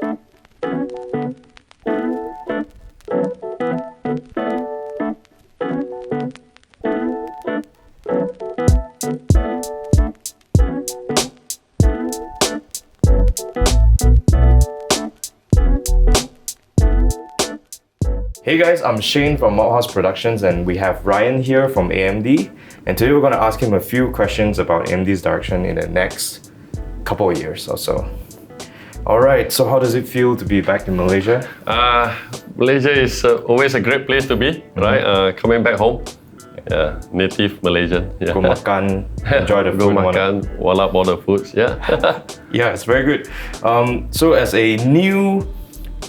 Hey guys, I'm Shane from Mouse Productions and we have Ryan here from AMD, and today we're going to ask him a few questions about AMD's direction in the next couple of years or so. Alright, so how does it feel to be back in Malaysia? Malaysia is always a great place to be, right? Coming back home, native Malaysian. Go makan, enjoy the food. Go makan, wall up all the foods, yeah. Yeah, it's very good. So as a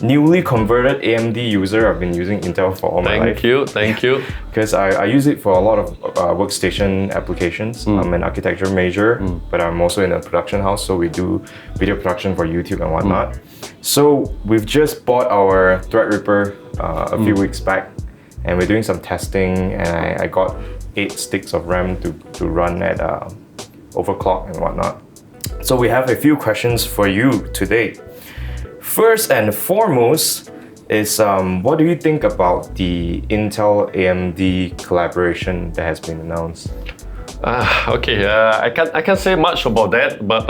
newly converted AMD user, I've been using Intel for all my life. Thank you. Because I use it for a lot of workstation applications. I'm an architecture major, but I'm also in a production house, so we do video production for YouTube and whatnot. So we've just bought our Threadripper a few weeks back, and we're doing some testing, and I got 8 sticks of RAM to run at overclock and whatnot. So we have a few questions for you today. First and foremost is what do you think about the Intel AMD collaboration that has been announced? I can't say much about that, but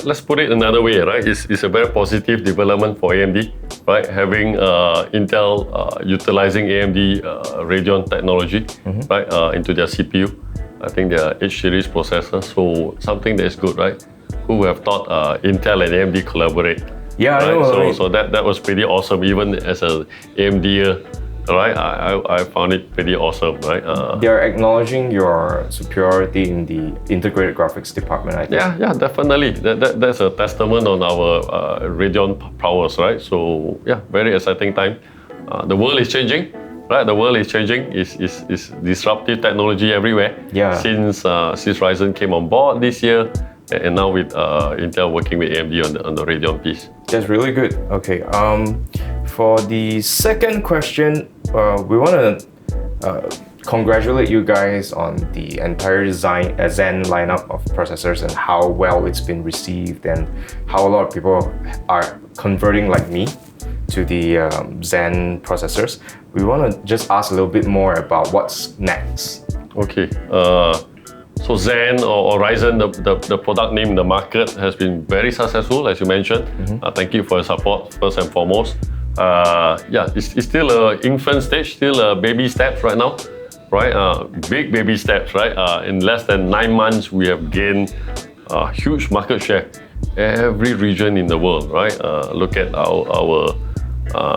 let's put it another way, right? It's a very positive development for AMD, right? Having Intel utilizing AMD Radeon technology, right, into their CPU. I think their H series processor, so something that is good, right? Who would have thought Intel and AMD collaborate? Yeah, right? I know. So that was pretty awesome. Even as a AMD, right? I found it pretty awesome, right? They're acknowledging your superiority in the integrated graphics department, I think. Yeah, definitely. That's a testament on our Radeon prowess, right? So yeah, very exciting time. The world is changing, right? The world is changing. It's disruptive technology everywhere. Yeah. Since Ryzen came on board this year. And now with Intel working with AMD on the Radeon piece. That's really good. Okay. For the second question, we want to congratulate you guys on the entire Zen lineup of processors and how well it's been received and how a lot of people are converting like me to the Zen processors. We want to just ask a little bit more about what's next. Okay. So Zen or Ryzen, the product name in the market, has been very successful, as you mentioned. Thank you for your support, first and foremost. It's still an infant stage, still baby steps right now, right? Big baby steps, right? In less than 9 months, we have gained huge market share. Every region in the world, right? Look at our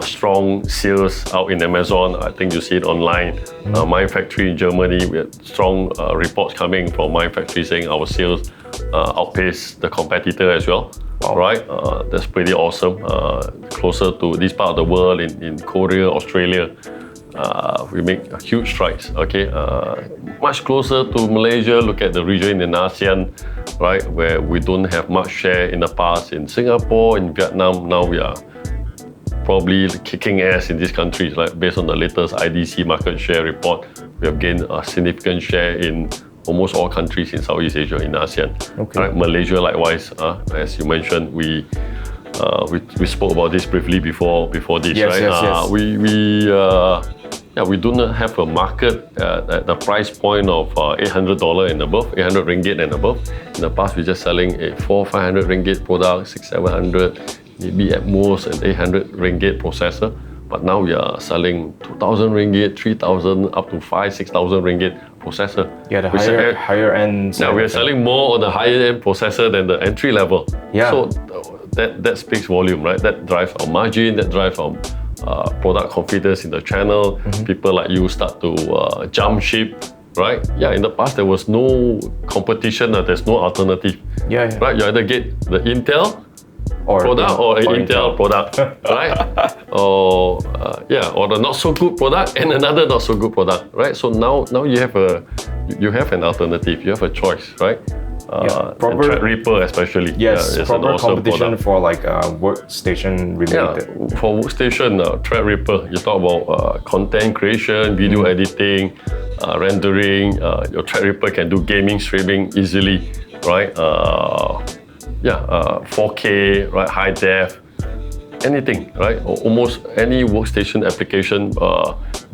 strong sales out in Amazon. I think you see it online. My factory in Germany, we had strong reports coming from my factory saying our sales outpace the competitor as well. Wow. Right? That's pretty awesome. Closer to this part of the world, in Korea, Australia, we make huge strides. Okay, much closer to Malaysia. Look at the region in ASEAN, right, where we don't have much share in the past. In Singapore, in Vietnam, now we are probably kicking ass in these countries, like based on the latest IDC market share report. We have gained a significant share in almost all countries in Southeast Asia, in ASEAN. Okay. Right? Malaysia, likewise, as you mentioned, we spoke about this briefly before this, yes, right? Yes. We do not have a market at the price point of $800 and above, 800 ringgit and above. In the past, we're just selling a 400-500 ringgit product, 600-700. Maybe at most an 800 ringgit processor, but now we are selling 2,000 ringgit, 3,000, up to 5,000-6,000 ringgit processor. Yeah, the higher end. Now we are selling more on the higher end processor than the entry level. Yeah. So that speaks volume, right? That drives our margin, that drives our product confidence in the channel. People like you start to jump ship, right? Yeah, in the past there was no competition, there's no alternative. Yeah. Right, you either get the Intel product or Intel product, right? Or the not so good product and another not so good product, right? So now you have an alternative, you have a choice, right? Proper Threadripper especially. Yes, proper awesome competition product. for like workstation related. Yeah, for workstation, Threadripper, you talk about content creation, video editing, rendering. Your Threadripper can do gaming streaming easily, right? 4K, right, high def. anything, right? Almost any workstation application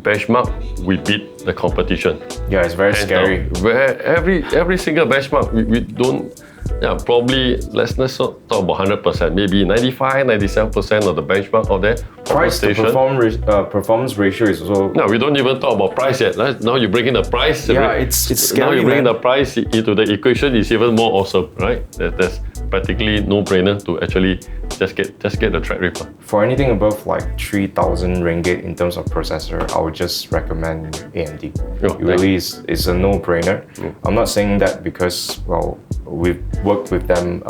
benchmark, we beat the competition. Yeah, it's very scary. Where every single benchmark, we don't. Yeah, probably let's not talk about 100%, maybe 95, 97% of the benchmark out there. Price to performance ratio is also. No, we don't even talk about price yet. Right? Now you bring in the price. Yeah, it's scary. Now you bring the price into the equation, is even more awesome, right? There's practically no brainer to actually just get the Threadripper. For anything above like 3,000 ringgit in terms of processor, I would just recommend AMD. Oh, it really is a no-brainer. I'm not saying that because, well, we've worked with them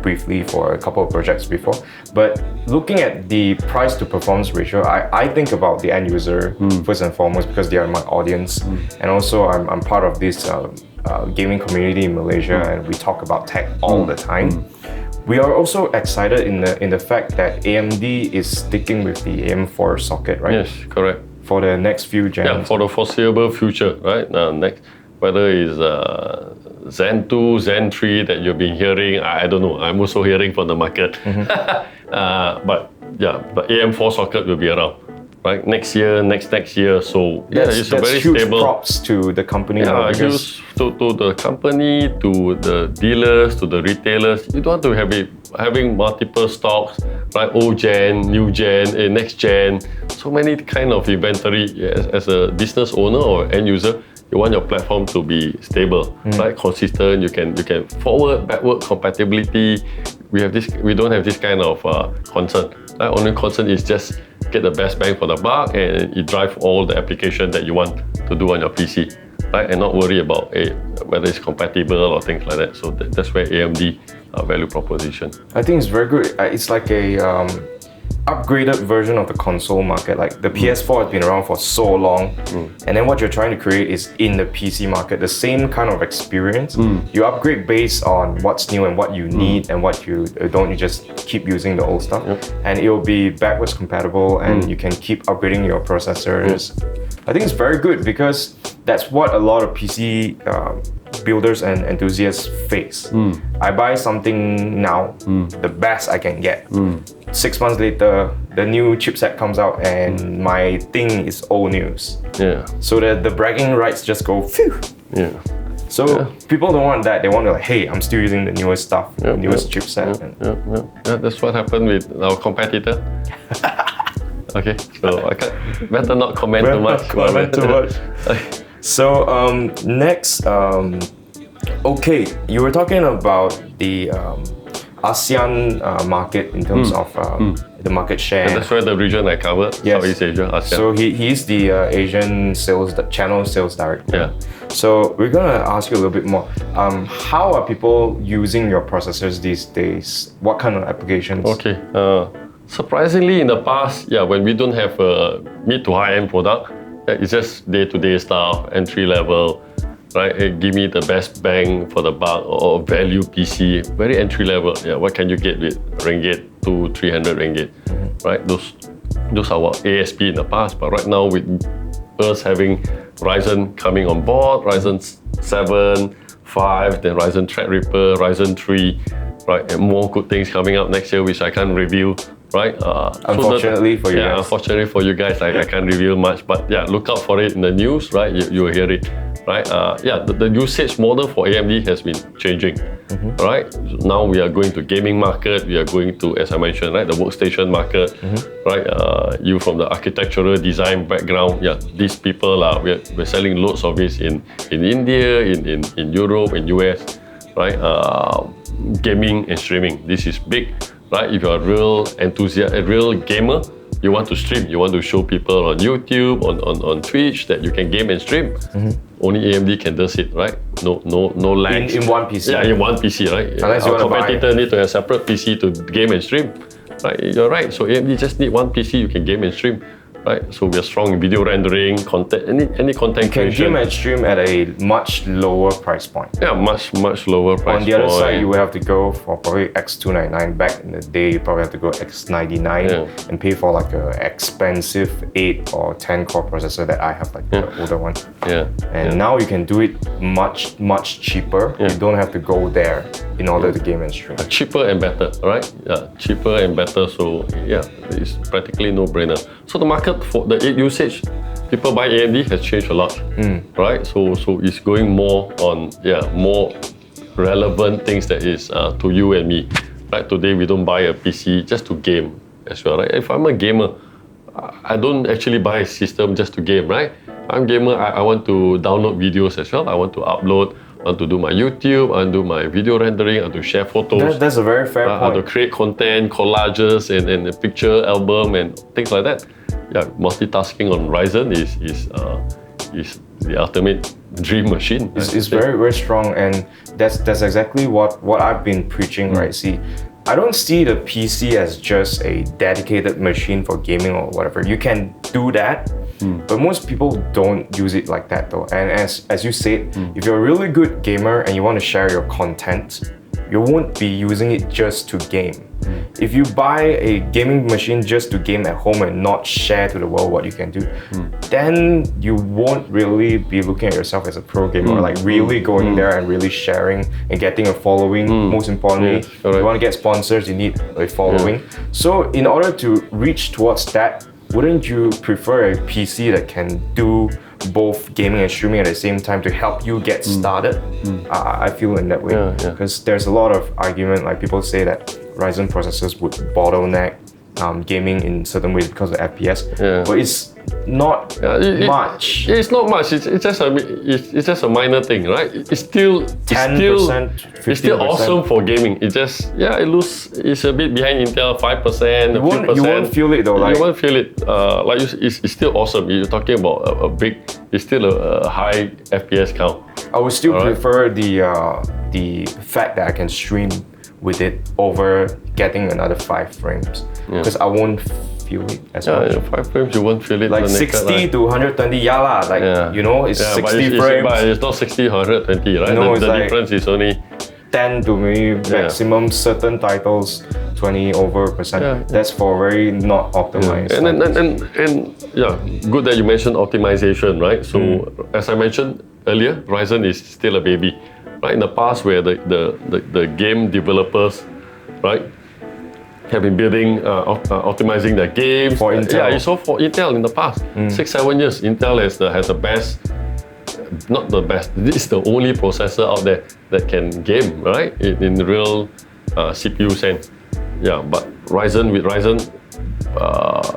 briefly for a couple of projects before, but looking at the price to performance ratio, I think about the end user first and foremost, because they are my audience, and also I'm part of this gaming community in Malaysia, and we talk about tech all the time. We are also excited in the fact that AMD is sticking with the AM4 socket, right? Yes, correct. For the next few gens. Yeah, for the foreseeable future, right? Next, whether it's Zen 2, Zen 3 that you've been hearing, I don't know. I'm also hearing from the market. But yeah, the AM4 socket will be around, right? Next year, next year. So yeah, it's a very huge stable. Props to the company. Yeah, huge to the company, to the dealers, to the retailers. You don't want to have it having multiple stocks, right? Old gen, new gen, next gen. So many kind of inventory. As a business owner or end user, you want your platform to be stable, right? Consistent. You can forward, backward compatibility. We don't have this kind of concern. Right? Only concern is just get the best bang for the buck, and it drive all the application that you want to do on your PC, right? And not worry about whether it's compatible or things like that. So that's where AMD value proposition. I think it's very good. It's like a upgraded version of the console market. Like the PS4 has been around for so long, and then what you're trying to create is in the PC market, the same kind of experience. You upgrade based on what's new and what you need and what you don't. You just keep using the old stuff, and it will be backwards compatible, and you can keep upgrading your processors. I think it's very good because that's what a lot of PC builders and enthusiasts face. I buy something now, the best I can get. 6 months later, the new chipset comes out and my thing is old news. Yeah. So the bragging rights just go phew. Yeah. So people don't want that. They want to like, hey, I'm still using the newest stuff, the newest chipset. Yeah, that's what happened with our competitor. Okay, so I can't, better not comment too much. So next, okay, you were talking about the ASEAN market in terms of the market share. And that's where the region I covered, Southeast Asia, ASEAN. So he's the Asian channel sales director. Yeah. So we're gonna ask you a little bit more. How are people using your processors these days? What kind of applications? Okay. Surprisingly, in the past, when we don't have a mid to high-end product, it's just day-to-day stuff, entry level, right? Hey, give me the best bang for the buck or value PC, very entry level. Yeah, what can you get with ringgit to 300 ringgit, right? Those are what ASP in the past, but right now with us having Ryzen coming on board, Ryzen 7, 5, then Ryzen Threadripper, Ryzen 3, right? And more good things coming up next year, which I can't reveal. Right? Unfortunately for you guys. Unfortunately for you guys, I can't reveal much, but look out for it in the news, right? You will hear it, right? The usage model for AMD has been changing, right? Now we are going to gaming market, we are going to, as I mentioned, right, the workstation market, right? You from the architectural design background, these people we're selling loads of this in India, in Europe, in US, right? Gaming and streaming, this is big. Right, if you're a real enthusiast, a real gamer, you want to stream, you want to show people on YouTube, on Twitch that you can game and stream. Only AMD can do it, right? No lags. In one PC. Yeah, in one PC, right? Unless you want to buy. Competitor need to have a separate PC to game and stream. Right, you're right. So AMD just need one PC, you can game and stream. Right, so we are strong in video rendering, content, any content creation. You can game and stream at a much lower price point. Yeah, much lower price point. On the other side, you would have to go for probably X299. Back in the day, you probably have to go X99 and pay for like an expensive 8 or 10 core processor that I have, like the older one. And now you can do it much cheaper. You don't have to go there. in order to game and stream. Cheaper and better, right? Yeah, cheaper and better. So yeah, it's practically no-brainer. So the market for the usage, people buy AMD has changed a lot, right? So it's going more on more relevant things that is to you and me. Right? Today we don't buy a PC just to game as well, right? If I'm a gamer, I don't actually buy a system just to game, right? I'm a gamer. I want to download videos as well. I want to upload. I want to do my YouTube, I want to do my video rendering, I want to share photos. That's a very fair point. I want to create content, collages, and a picture album and things like that. Yeah, multitasking on Ryzen is the ultimate dream machine. It's very, very strong, and that's exactly what I've been preaching, right? See, I don't see the PC as just a dedicated machine for gaming or whatever. You can do that, but most people don't use it like that though. And as you said, if you're a really good gamer and you want to share your content, you won't be using it just to game. If you buy a gaming machine just to game at home and not share to the world what you can do, then you won't really be looking at yourself as a pro gamer, or like really going there and really sharing and getting a following. Most importantly, if you want to get sponsors, you need a following. So in order to reach towards that, wouldn't you prefer a PC that can do both gaming and streaming at the same time to help you get started? I feel in that way, because there's a lot of argument, like people say that Ryzen processors would bottleneck gaming in certain ways because of FPS, but it's not much. It's not much. It's just a minor thing, right? It's still 10%, 15%. It's still awesome for gaming. It just it's a bit behind Intel, 5%, you won't feel it though. You won't feel it. It's still awesome. You're talking about it's still a high FPS count. I would still prefer the fact that I can stream with it over getting another 5 frames, because I won't feel it as much. 5 frames you won't feel it. Like 60 to 120, you know, it's 60 frames. But it's not 60, 120, right? No, the difference is only 10 to maybe maximum certain titles, 20 over %. That's for very not optimized. And good that you mentioned optimization, right? So as I mentioned earlier, Ryzen is still a baby. Right, in the past, where the game developers, right, have been building, optimizing their games. For Intel. You saw for Intel in the past, 6-7 years, Intel has the best, not the best. This is the only processor out there that can game, right, in real CPU sense. Yeah, but Ryzen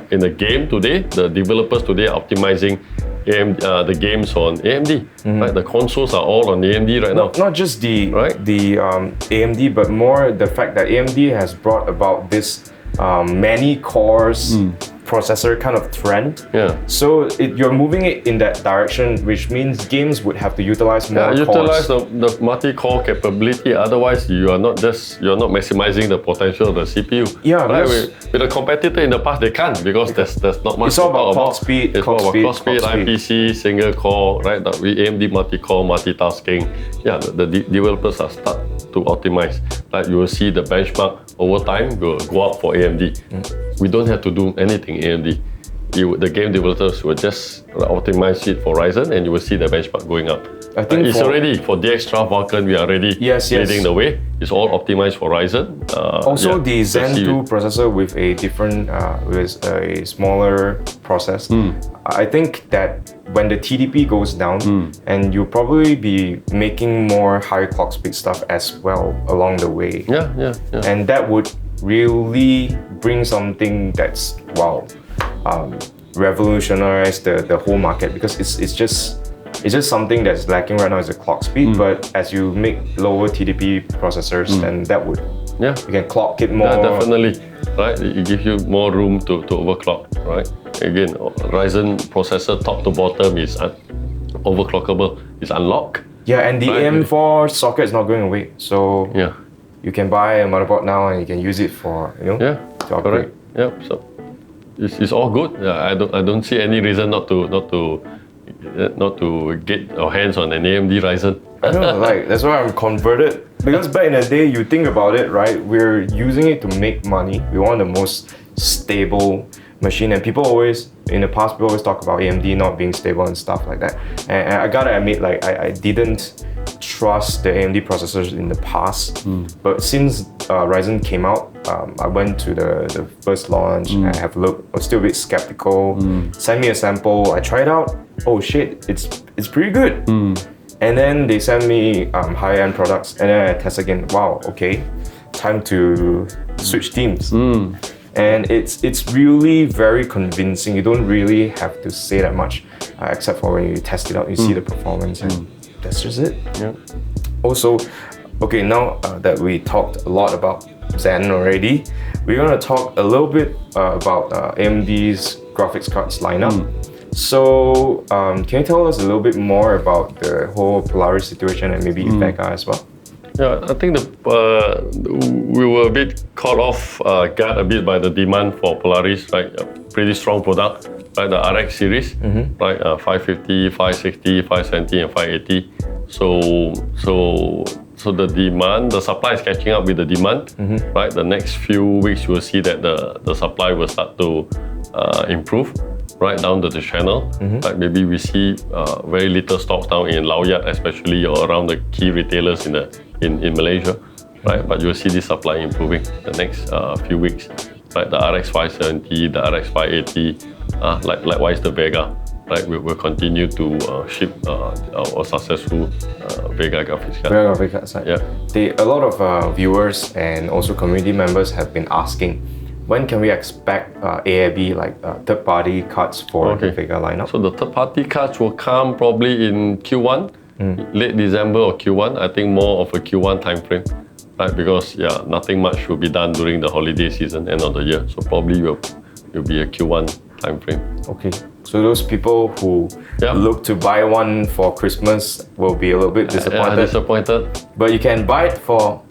in the game today, the developers today are optimizing the games on AMD, right? The consoles are all on AMD right now. Not just the AMD, but more the fact that AMD has brought about this many cores processor kind of trend. So you're moving it in that direction, which means games would have to utilize more cores. Utilize the multi-core capability. Otherwise, you're not maximizing the potential of the CPU. Right? With a competitor in the past, they can't, because there's not much. It's all about clock speed. It's all about clock speed, IPC, single core, right? With AMD multi-core, multitasking. The developers are start to optimize. Like you will see the benchmark over time will go up for AMD. We don't have to do anything AMD. The game developers will just optimize it for Ryzen, and you will see the benchmark going up. I think it's already for DX12 Vulkan. We are already leading the way. It's all optimized for Ryzen. The Zen 2 processor with a different, with a smaller process. I think that when the TDP goes down, and you'll probably be making more high clock speed stuff as well along the way. And that would really bring something that's revolutionize the whole market, because it's just something that's lacking right now is the clock speed. But as you make lower TDP processors, then that would you can clock it more. Definitely, right? It gives you more room to overclock, right? Again, Ryzen processor top to bottom is overclockable, is unlocked. And the AM4 socket is not going away, so you can buy a motherboard now and you can use it for to upgrade. So it's all good. I don't see any reason not to get our hands on an AMD Ryzen. That's why I'm converted. Because back in the day, you think about it, right? We're using it to make money. We want the most stable machine, and people always, in the past, people always talk about AMD not being stable and stuff like that. And I gotta admit, like I didn't trust the AMD processors in the past, but since Ryzen came out, I went to the first launch. I have a look. I was still a bit skeptical. Send me a sample. I tried out. Oh shit, it's pretty good. And then they send me high-end products, and then I test again. Wow, okay, time to switch teams. And it's really very convincing. You don't really have to say that much, except for when you test it out, you see the performance, and that's just it. Yeah. Also, okay, now that we talked a lot about Zen already, we're gonna talk a little bit about AMD's graphics cards lineup. So, can you tell us a little bit more about the whole Polaris situation and maybe Vega as well? Yeah, I think we were a bit caught off guard a bit by the demand for Polaris, right? A pretty strong product, right? The RX series, right? 550, 560, 570, and 580. So the demand, the supply is catching up with the demand, right? The next few weeks you will see that the supply will start to improve, right down to the channel. Like maybe we see very little stocks down in Laoyat, especially, or around the key retailers in Malaysia, right? But you'll see this supply improving the next few weeks, right? The RX 570, the RX 580, likewise the Vega, right? We'll continue to ship our successful Vega graphics card. Vega graphics card side. Yeah. A lot of viewers and also community members have been asking, when can we expect AAB, like third-party cards for the Vega lineup? So the third-party cards will come probably in Q1, late December or Q1. I think more of a Q1 timeframe, right? Because nothing much will be done during the holiday season, end of the year. So probably will be a Q1 timeframe. Okay. So those people who look to buy one for Christmas will be a little bit disappointed. But you can buy it for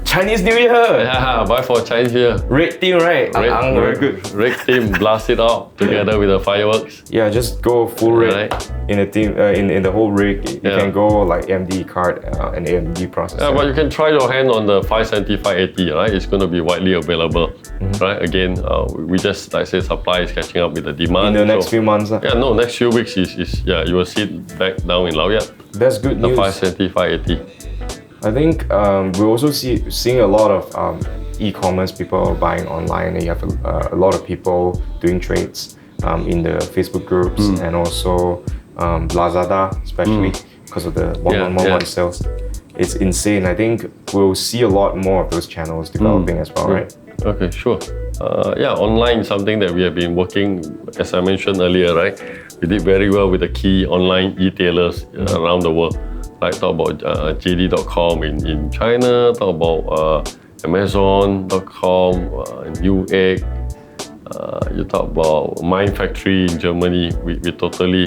Chinese New Year! Yeah, buy for Chinese New Year. Red team, right? Very good. Red team, blast it out together with the fireworks. Yeah, just go full red in the team, in the whole rig. You can go like AMD card and AMD processor. Yeah, but you can try your hand on the 570, 580, right? It's going to be widely available, right? Again, we just, like I said, supply is catching up with the demand. In the next few months? Next few weeks you will see it back down in Laoyat. That's good news. The 570, 580. I think we're also seeing a lot of e-commerce people buying online, and you have a lot of people doing trades in the Facebook groups and also Lazada, especially because of the one-on-one sales. It's insane. I think we'll see a lot more of those channels developing as well, right? Okay, sure. Online is something that we have been working, as I mentioned earlier, right? We did very well with the key online e-tailers around the world. Like talk about JD.com in China, talk about Amazon.com in Newegg. You talk about Mind Factory in Germany. We totally,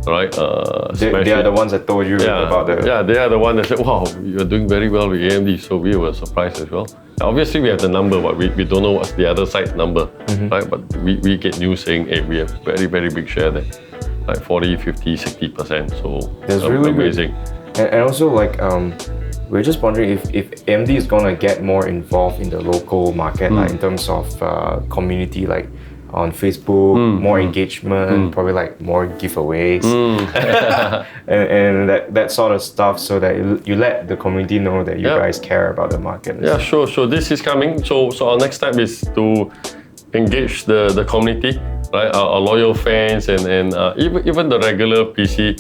right? They are the ones that told you about the... Yeah, they are the ones that said, wow, you're doing very well with AMD. So we were surprised as well. Obviously, we have the number, but we don't know what's the other side's number, right? But we get news saying, hey, we have very, very big share there. Like 40, 50, 60%. So that's really amazing. Good. And also, like, we're just wondering if AMD is gonna get more involved in the local market, like in terms of community, like on Facebook, more engagement, probably like more giveaways, and that sort of stuff, so that you let the community know that you guys care about the market. Yeah, sure. This is coming. So our next step is to engage the community, right? Our loyal fans and even the regular PC,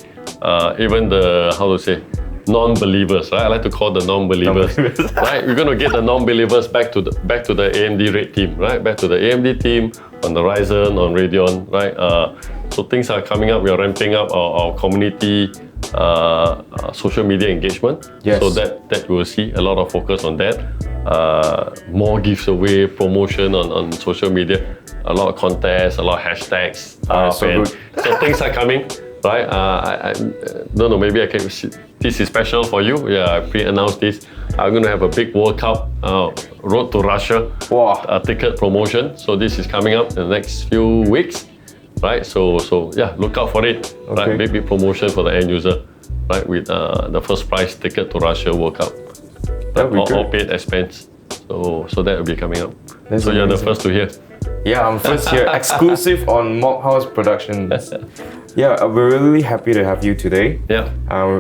even the, how to say, non-believers, right? I like to call the non-believers, right? We're going to get the non-believers back to the AMD Red team, right? Back to the AMD team on the Ryzen, on Radeon, right? So things are coming up. We are ramping up our community social media engagement. Yes. So that you will see a lot of focus on that. More gives away, promotion on social media, a lot of contests, a lot of hashtags. So things are coming. Right, I don't know, maybe I can, this is special for you. Yeah, I pre-announced this. I'm going to have a big World Cup Road to Russia ticket promotion. So this is coming up in the next few weeks, right? So yeah, look out for it. Right, big promotion for the end user, right? With the first prize ticket to Russia World Cup. All paid expense. So that will be coming up. That's so amazing. You're the first to hear. Yeah, I'm first here, exclusive on Mob House Productions. Yeah, we're really happy to have you today. Yeah.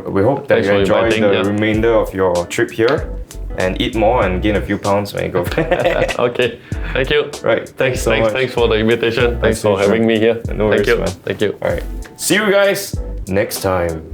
We hope that Thanks you for enjoy inviting, the yeah. remainder of your trip here and eat more and gain a few pounds when you go back. Okay. Thank you. Right. Thanks so much. Thanks for the invitation. Thanks for Sure. having me here. No worries, Thank you. man. Thank you. All right. See you guys next time.